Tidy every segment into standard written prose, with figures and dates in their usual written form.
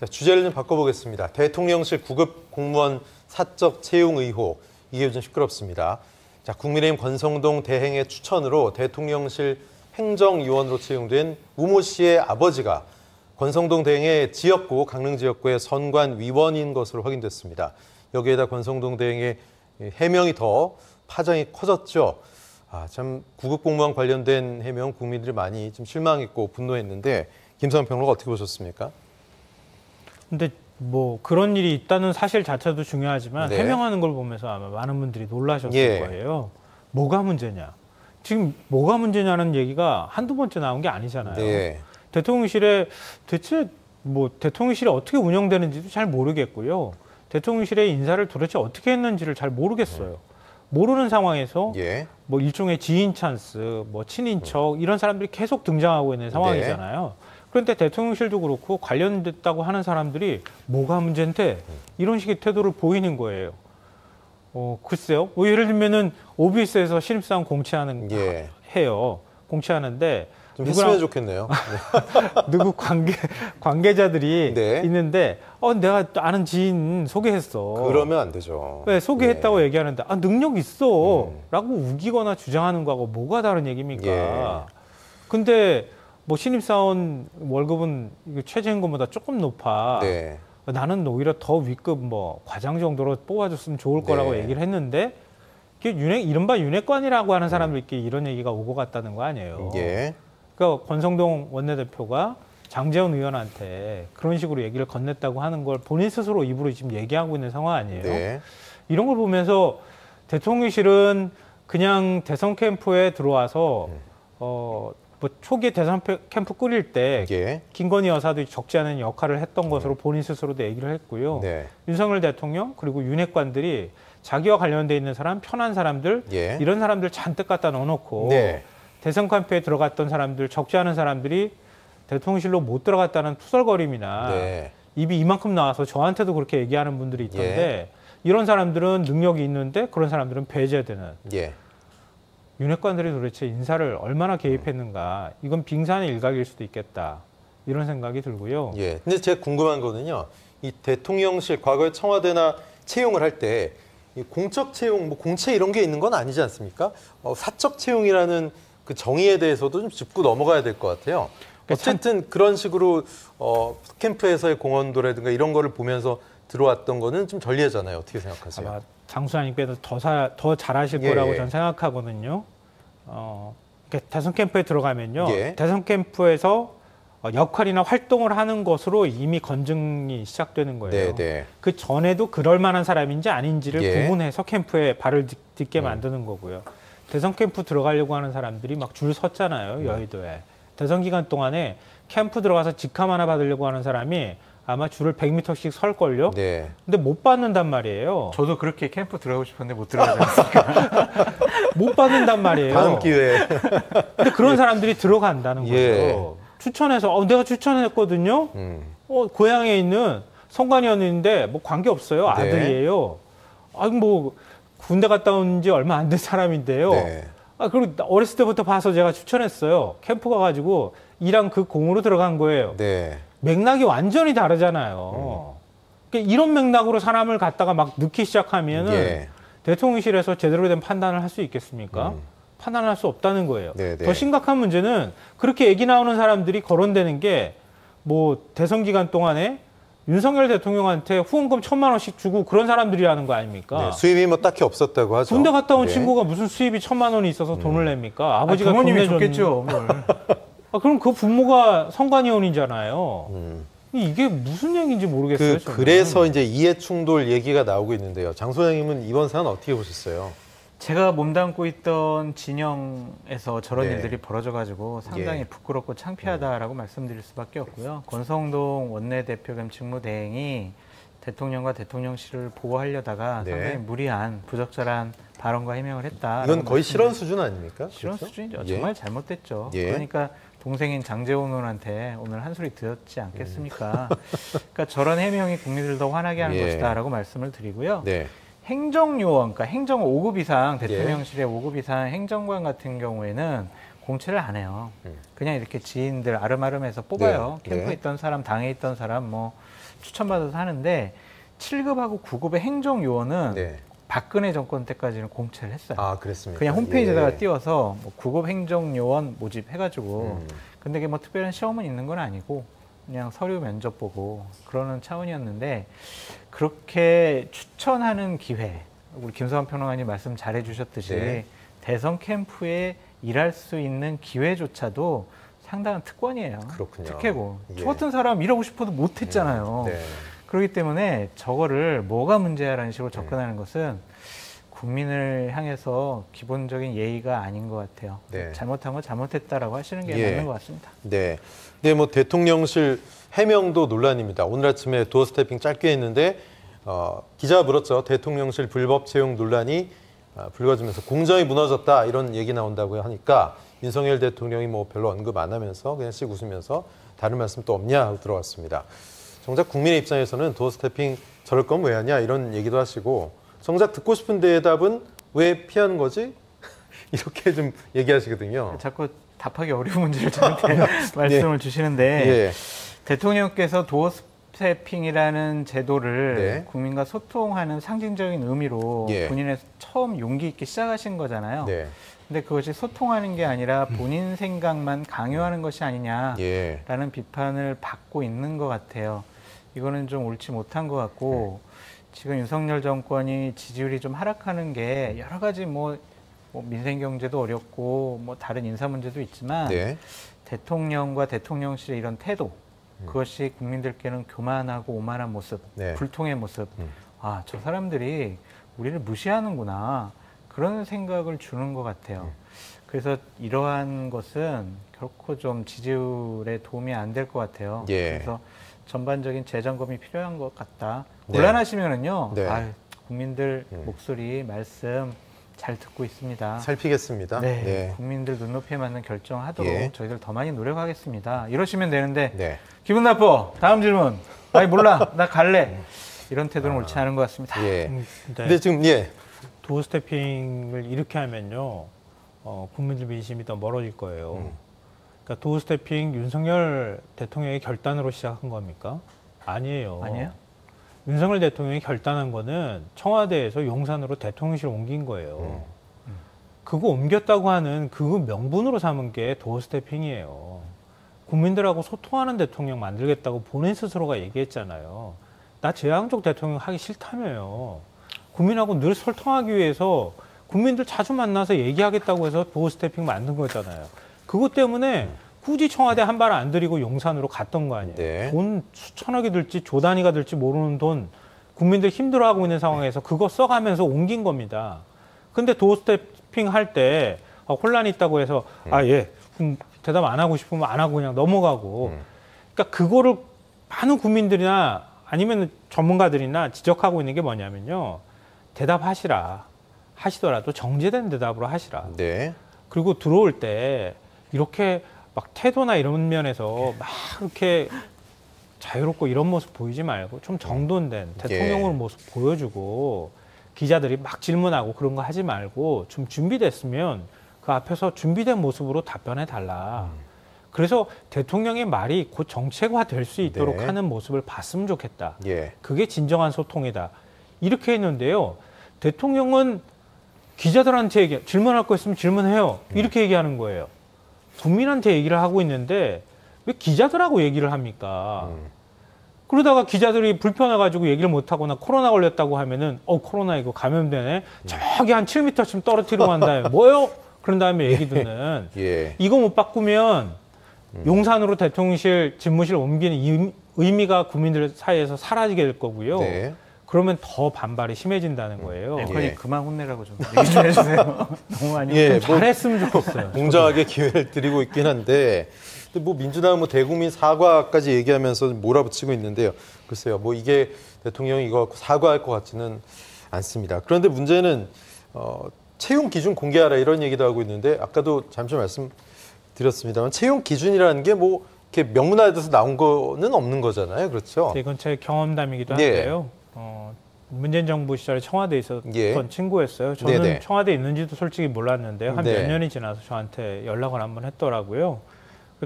자, 주제를 좀 바꿔보겠습니다. 대통령실 구급 공무원 사적 채용 의혹, 이게 요즘 시끄럽습니다. 자, 국민의힘 권성동 대행의 추천으로 대통령실 행정요원으로 채용된 우모 씨의 아버지가 권성동 대행의 지역구, 강릉 지역구의 선관위원인 것으로 확인됐습니다. 여기에다 권성동 대행의 해명이 더 파장이 커졌죠. 참 구급 공무원 관련된 해명 국민들이 많이 좀 실망했고 분노했는데 김성환 평론가 어떻게 보셨습니까? 근데 뭐 그런 일이 있다는 사실 자체도 중요하지만 네. 해명하는 걸 보면서 아마 많은 분들이 놀라셨을 거예요. 뭐가 문제냐? 지금 뭐가 문제냐는 얘기가 한두 번째 나온 게 아니잖아요. 네. 대통령실에 대체 뭐 대통령실이 어떻게 운영되는지도 잘 모르겠고요. 대통령실의 인사를 도대체 어떻게 했는지를 잘 모르겠어요. 모르는 상황에서 뭐 일종의 지인 찬스, 뭐 친인척 이런 사람들이 계속 등장하고 있는 상황이잖아요. 그런데 대통령실도 그렇고 관련됐다고 하는 사람들이 뭐가 문제인데 이런 식의 태도를 보이는 거예요. 글쎄요. 뭐 예를 들면은 OBS에서 신입사원 공채하는 해요. 공채하는데 좀 했으면 좋겠네요. 누구 관계자들이 있는데 내가 아는 지인 소개했어. 그러면 안 되죠. 네, 소개했다고 얘기하는데 능력 있어 라고 우기거나 주장하는 거하고 뭐가 다른 얘기입니까? 근데 뭐 신입사원 월급은 최저임금보다 조금 높아. 나는 오히려 더 위급 뭐 과장 정도로 뽑아줬으면 좋을 거라고 얘기를 했는데 이른바 윤핵관이라고 하는 사람들끼리 이런 얘기가 오고 갔다는 거 아니에요. 그러니까 권성동 원내대표가 장제원 의원한테 그런 식으로 얘기를 건넸다고 하는 걸 본인 스스로 입으로 지금 얘기하고 있는 상황 아니에요. 이런 걸 보면서 대통령실은 그냥 대선 캠프에 들어와서 뭐 초기에 대선 캠프 꾸릴 때 김건희 여사도 적지 않은 역할을 했던 것으로 본인 스스로도 얘기를 했고요. 윤석열 대통령 그리고 윤핵관들이 자기와 관련돼 있는 사람, 편한 사람들 이런 사람들 잔뜩 갖다 넣어놓고 대선 캠프에 들어갔던 사람들, 적지 않은 사람들이 대통령실로 못 들어갔다는 투덜거림이나 입이 이만큼 나와서 저한테도 그렇게 얘기하는 분들이 있던데 이런 사람들은 능력이 있는데 그런 사람들은 배제되는. 윤핵관들이 도대체 인사를 얼마나 개입했는가. 이건 빙산의 일각일 수도 있겠다. 이런 생각이 들고요. 근데 제가 궁금한 거는요. 이 대통령실 과거에 청와대나 채용을 할 때 공적 채용, 뭐 공채 이런 게 있는 건 아니지 않습니까? 사적 채용이라는 그 정의에 대해서도 좀 짚고 넘어가야 될 것 같아요. 어쨌든 그런 식으로 캠프에서의 공헌도라든가 이런 거를 보면서 들어왔던 거는 좀 전례잖아요. 어떻게 생각하세요? 아마 장수환님께서 더 잘하실 거라고 저는 생각하거든요. 대선 캠프에 들어가면요. 대선 캠프에서 역할이나 활동을 하는 것으로 이미 검증이 시작되는 거예요. 그 전에도 그럴 만한 사람인지 아닌지를 구분해서 캠프에 발을 딛게 만드는 거고요. 대선 캠프 들어가려고 하는 사람들이 막 줄 섰잖아요. 여의도에. 대선 기간 동안에 캠프 들어가서 직함 하나 받으려고 하는 사람이 아마 줄을 100m씩 설걸요? 근데 못 받는단 말이에요. 저도 그렇게 캠프 들어가고 싶었는데 못 들어가지 않습니까? 못 받는단 말이에요. 다음 기회에. 근데 그런 사람들이 들어간다는 거죠. 추천해서, 내가 추천했거든요? 고향에 있는 선관위원인데 뭐 관계없어요. 아들이에요. 뭐 군대 갔다 온 지 얼마 안 된 사람인데요. 그리고 어렸을 때부터 봐서 제가 추천했어요. 캠프 가가지고 일한 그 공으로 들어간 거예요. 맥락이 완전히 다르잖아요. 그러니까 이런 맥락으로 사람을 갖다가 막 넣기 시작하면은 대통령실에서 제대로 된 판단을 할 수 있겠습니까? 판단할 수 없다는 거예요. 더 심각한 문제는 그렇게 얘기 나오는 사람들이 거론되는 게 뭐 대선 기간 동안에 윤석열 대통령한테 후원금 1,000만 원씩 주고 그런 사람들이라는 거 아닙니까? 수입이 뭐 딱히 없었다고 하죠. 군대 갔다 온 친구가 무슨 수입이 1,000만 원이 있어서 돈을 냅니까? 아버지가 부모님이 줬겠죠. 그럼 그 부모가 선관위원이잖아요. 이게 무슨 얘기인지 모르겠어요. 그래서 이제 이해 충돌 얘기가 나오고 있는데요. 장 소장님은 이번 사안 어떻게 보셨어요? 제가 몸담고 있던 진영에서 저런 일들이 벌어져가지고 상당히 부끄럽고 창피하다라고 말씀드릴 수밖에 없고요. 권성동 원내대표 겸 직무대행이 대통령과 대통령실을 보호하려다가 상당히 무리한 부적절한 발언과 해명을 했다. 이건 거의 실언 수준 아닙니까? 실언 수준이죠. 정말 잘못됐죠. 그러니까 동생인 장제원 의원한테 오늘 한 소리 들었지 않겠습니까? 그러니까 저런 해명이 국민들도 화나게 하는 것이다라고 말씀을 드리고요. 행정요원, 그러니까 행정 5급 이상, 대통령실의 5급 이상 행정관 같은 경우에는 공채를 안 해요. 그냥 이렇게 지인들 아름아름해서 뽑아요. 캠프에 있던 사람, 당에 있던 사람, 뭐 추천받아서 하는데 7급하고 9급의 행정요원은 네. 박근혜 정권 때까지는 공채를 했어요. 아, 그랬습니까? 그냥 홈페이지에다가 예. 띄워서 뭐 9급 행정요원 모집해가지고 근데 이게 뭐 특별한 시험은 있는 건 아니고 그냥 서류 면접 보고 그러는 차원이었는데 그렇게 추천하는 기회 우리 김서환 평론가님 말씀 잘해 주셨듯이 네. 대선 캠프에 일할 수 있는 기회조차도 상당한 특권이에요. 그렇군요. 특혜고. 예. 저 같은 사람 일하고 싶어도 못했잖아요. 네. 그렇기 때문에 저거를 뭐가 문제야라는 식으로 접근하는 것은 국민을 향해서 기본적인 예의가 아닌 것 같아요. 네. 잘못한 건 잘못했다라고 하시는 게 예. 맞는 것 같습니다. 네. 네, 뭐 대통령실 해명도 논란입니다. 오늘 아침에 도어 스태핑 짧게 했는데 기자가 물었죠. 대통령실 불법 채용 논란이 불거지면서 공정이 무너졌다 이런 얘기 나온다고 하니까 윤석열 대통령이 뭐 별로 언급 안 하면서 그냥 씩 웃으면서 다른 말씀 또 없냐 하고 들어갔습니다. 정작 국민의 입장에서는 도어 스태핑 저럴 건 왜 하냐 이런 얘기도 하시고 정작 듣고 싶은 대답은 왜 피하는 거지? 이렇게 좀 얘기하시거든요. 자꾸 답하기 어려운 문제를 저한테 말씀을 주시는데 예. 대통령께서 도어 스태핑이라는 제도를 네. 국민과 소통하는 상징적인 의미로 예. 본인의 처음 용기 있게 시작하신 거잖아요. 네. 근데 그것이 소통하는 게 아니라 본인 생각만 강요하는 것이 아니냐라는 예. 비판을 받고 있는 것 같아요. 이거는 좀 옳지 못한 것 같고 지금 윤석열 정권이 지지율이 좀 하락하는 게 여러 가지 뭐 민생 경제도 어렵고 뭐 다른 인사 문제도 있지만 네. 대통령과 대통령실의 이런 태도 그것이 국민들께는 교만하고 오만한 모습, 네. 불통의 모습. 아, 저 사람들이 우리를 무시하는구나. 그런 생각을 주는 것 같아요. 그래서 이러한 것은 결코 좀 지지율에 도움이 안 될 것 같아요. 예. 그래서 전반적인 재점검이 필요한 것 같다. 네. 곤란하시면은요. 네. 아유, 국민들 목소리, 말씀 잘 듣고 있습니다. 살피겠습니다. 네, 네. 국민들 눈높이에 맞는 결정하도록 예. 저희들 더 많이 노력하겠습니다. 이러시면 되는데 네. 기분 나빠. 다음 질문. 아니 몰라. 나 갈래. 이런 태도는 옳지 않은 것 같습니다. 예. 네. 근데 지금 도어 스태핑을 이렇게 하면요, 국민들 민심이 더 멀어질 거예요. 그러니까 도어 스태핑 윤석열 대통령의 결단으로 시작한 겁니까? 아니에요. 아니에요? 윤석열 대통령이 결단한 거는 청와대에서 용산으로 대통령실 옮긴 거예요. 그거 옮겼다고 하는 그 명분으로 삼은 게 도어 스태핑이에요. 국민들하고 소통하는 대통령 만들겠다고 본인 스스로가 얘기했잖아요. 나 제왕적 대통령 하기 싫다며요. 국민하고 늘 소통하기 위해서 국민들 자주 만나서 얘기하겠다고 해서 도어 스태핑 만든 거잖아요. 그것 때문에 굳이 청와대 한 발 안 들이고 용산으로 갔던 거 아니에요. 네. 돈 수천억이 들지 조 단위가 들지 모르는 돈 국민들 힘들어하고 있는 상황에서 그거 써가면서 옮긴 겁니다. 근데 도어 스태핑 할 때 혼란이 있다고 해서 대답 안 하고 싶으면 안 하고 그냥 넘어가고 그러니까 그거를 많은 국민들이나 아니면 전문가들이나 지적하고 있는 게 뭐냐면요. 하시더라도 정제된 대답으로 하시라. 네. 그리고 들어올 때 이렇게 막 태도나 이런 면에서 막 이렇게 자유롭고 이런 모습 보이지 말고 좀 정돈된 대통령으로 모습 보여주고 기자들이 막 질문하고 그런 거 하지 말고 좀 준비됐으면 그 앞에서 준비된 모습으로 답변해 달라. 그래서 대통령의 말이 곧 정책화 될 수 있도록 네. 하는 모습을 봤으면 좋겠다. 예. 그게 진정한 소통이다. 이렇게 했는데요. 대통령은 기자들한테 질문할 거 있으면 질문해요. 이렇게 얘기하는 거예요. 국민한테 얘기를 하고 있는데 왜 기자들하고 얘기를 합니까? 그러다가 기자들이 불편해가지고 얘기를 못하거나 코로나 걸렸다고 하면은 코로나 이거 감염되네. 저기 한 7m쯤 떨어뜨리고 간다. 뭐요? 그런 다음에 얘기 듣는. 예. 이거 못 바꾸면 용산으로 대통령실 집무실 옮기는 의미가 국민들 사이에서 사라지게 될 거고요. 네. 그러면 더 반발이 심해진다는 거예요. 앵커님 예. 그만 혼내라고 좀 얘기 좀 해주세요. 너무 많이 예, 혼내죠. 잘했으면 좋겠어요. 공정하게 기회를 드리고 있긴 한데, 근데 뭐 민주당은 뭐 대국민 사과까지 얘기하면서 몰아붙이고 있는데요. 글쎄요, 뭐 이게 대통령이 이거 사과할 것 같지는 않습니다. 그런데 문제는 채용 기준 공개하라 이런 얘기도 하고 있는데, 아까도 잠시 말씀드렸습니다만 채용 기준이라는 게 뭐 이렇게 명문화돼서 나온 거는 없는 거잖아요, 그렇죠? 이건 제 경험담이기도 예. 한데요. 문재인 정부 시절에 청와대에 있었던 예. 친구였어요. 저는 네네. 청와대에 있는지도 솔직히 몰랐는데요. 한 몇 네. 년이 지나서 저한테 연락을 한번 했더라고요.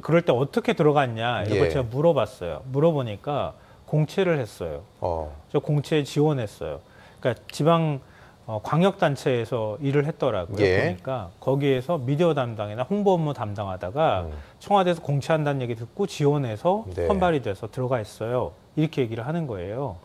그럴 때 어떻게 들어갔냐 이런 걸 예. 제가 물어봤어요. 물어보니까 공채를 했어요. 저 공채에 지원했어요. 그러니까 지방 광역단체에서 일을 했더라고요. 보니까 거기에서 미디어 담당이나 홍보 업무 담당하다가 청와대에서 공채한다는 얘기 듣고 지원해서 선발이 돼서 들어가 있어요. 이렇게 얘기를 하는 거예요.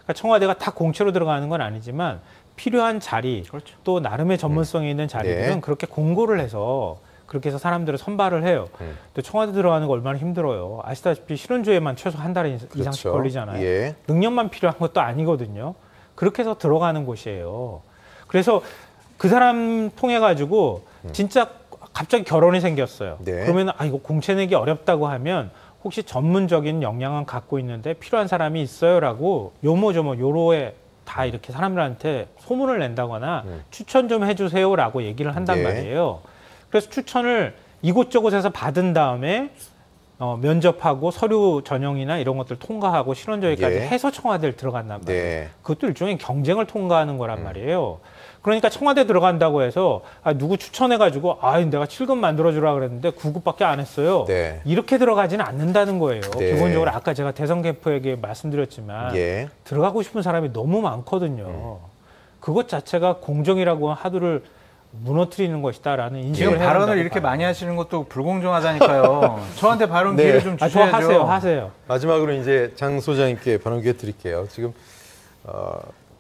그러니까 청와대가 다 공채로 들어가는 건 아니지만 필요한 자리, 그렇죠. 또 나름의 전문성이 있는 자리들은 그렇게 공고를 해서 그렇게 해서 사람들을 선발을 해요. 또 청와대 들어가는 거 얼마나 힘들어요. 아시다시피 실현조회만 최소 한 달 이상씩 걸리잖아요. 능력만 필요한 것도 아니거든요. 그렇게 해서 들어가는 곳이에요. 그래서 그 사람 통해 가지고 진짜 갑자기 결혼이 생겼어요. 그러면 이거 공채 내기 어렵다고 하면 혹시 전문적인 역량은 갖고 있는데 필요한 사람이 있어요라고 요모조모 요로에 다 이렇게 사람들한테 소문을 낸다거나 추천 좀 해주세요라고 얘기를 한단 말이에요. 그래서 추천을 이곳저곳에서 받은 다음에 면접하고 서류 전형이나 이런 것들 통과하고 실원조회까지 해서 청와대를 들어간단 말이에요. 그것도 일종의 경쟁을 통과하는 거란 말이에요. 그러니까 청와대 들어간다고 해서 누구 추천해가지고 내가 7급 만들어주라 그랬는데 9급밖에 안 했어요. 이렇게 들어가지는 않는다는 거예요. 기본적으로 아까 제가 대선 캠프에게 말씀드렸지만 들어가고 싶은 사람이 너무 많거든요. 그것 자체가 공정이라고 하도를 무너뜨리는 것이다라는 인식을 지금 발언을 이렇게 많이 하시는 것도 불공정하다니까요. 저한테 발언 기회를 좀 주셔야죠. 하세요. 마지막으로 이제 장 소장님께 발언 기회 드릴게요. 지금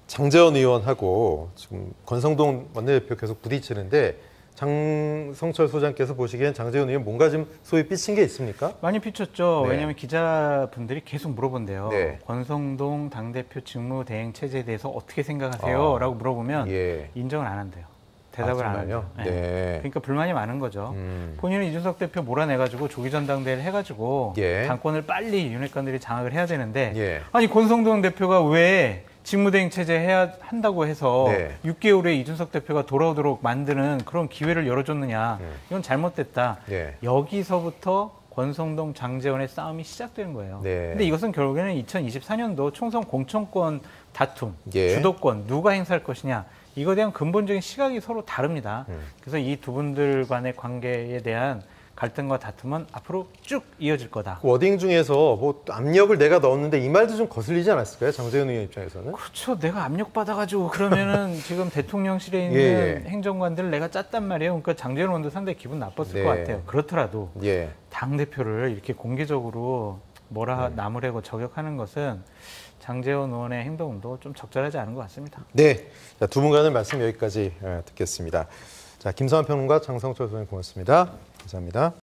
장제원 의원하고 지금 권성동 원내대표 계속 부딪히는데 장성철 소장께서 보시기엔 장제원 의원 뭔가 좀 소위 삐친 게 있습니까? 많이 삐쳤죠. 왜냐하면 기자분들이 계속 물어본대요. 권성동 당대표 직무대행체제에 대해서 어떻게 생각하세요? 라고 물어보면 인정을 안 한대요. 대답을 안 해요. 그러니까 불만이 많은 거죠. 본인은 이준석 대표 몰아내가지고 조기 전당대회를 해가지고 당권을 빨리 윤핵관들이 장악을 해야 되는데 아니 권성동 대표가 왜 직무대행 체제 해야 한다고 해서 6개월에 이준석 대표가 돌아오도록 만드는 그런 기회를 열어줬느냐. 이건 잘못됐다. 여기서부터 권성동, 장제원의 싸움이 시작되는 거예요. 근데 이것은 결국에는 2024년도 총선 공천권 다툼, 주도권 누가 행사할 것이냐. 이거에 대한 근본적인 시각이 서로 다릅니다. 그래서 이 두 분들 간의 관계에 대한 갈등과 다툼은 앞으로 쭉 이어질 거다. 그 워딩 중에서 뭐 압력을 내가 넣었는데 이 말도 좀 거슬리지 않았을까요? 장제원 의원 입장에서는? 그렇죠. 내가 압력 받아가지고 그러면은 지금 대통령실에 있는 행정관들을 내가 짰단 말이에요. 그러니까 장제원 의원도 상당히 기분 나빴을 것 같아요. 그렇더라도 당대표를 이렇게 공개적으로 나무래고 저격하는 것은 장제원 의원의 행동도 좀 적절하지 않은 것 같습니다. 네, 자, 두 분간의 말씀 여기까지 듣겠습니다. 자, 김성환 평론가, 장성철 소장님 고맙습니다. 감사합니다.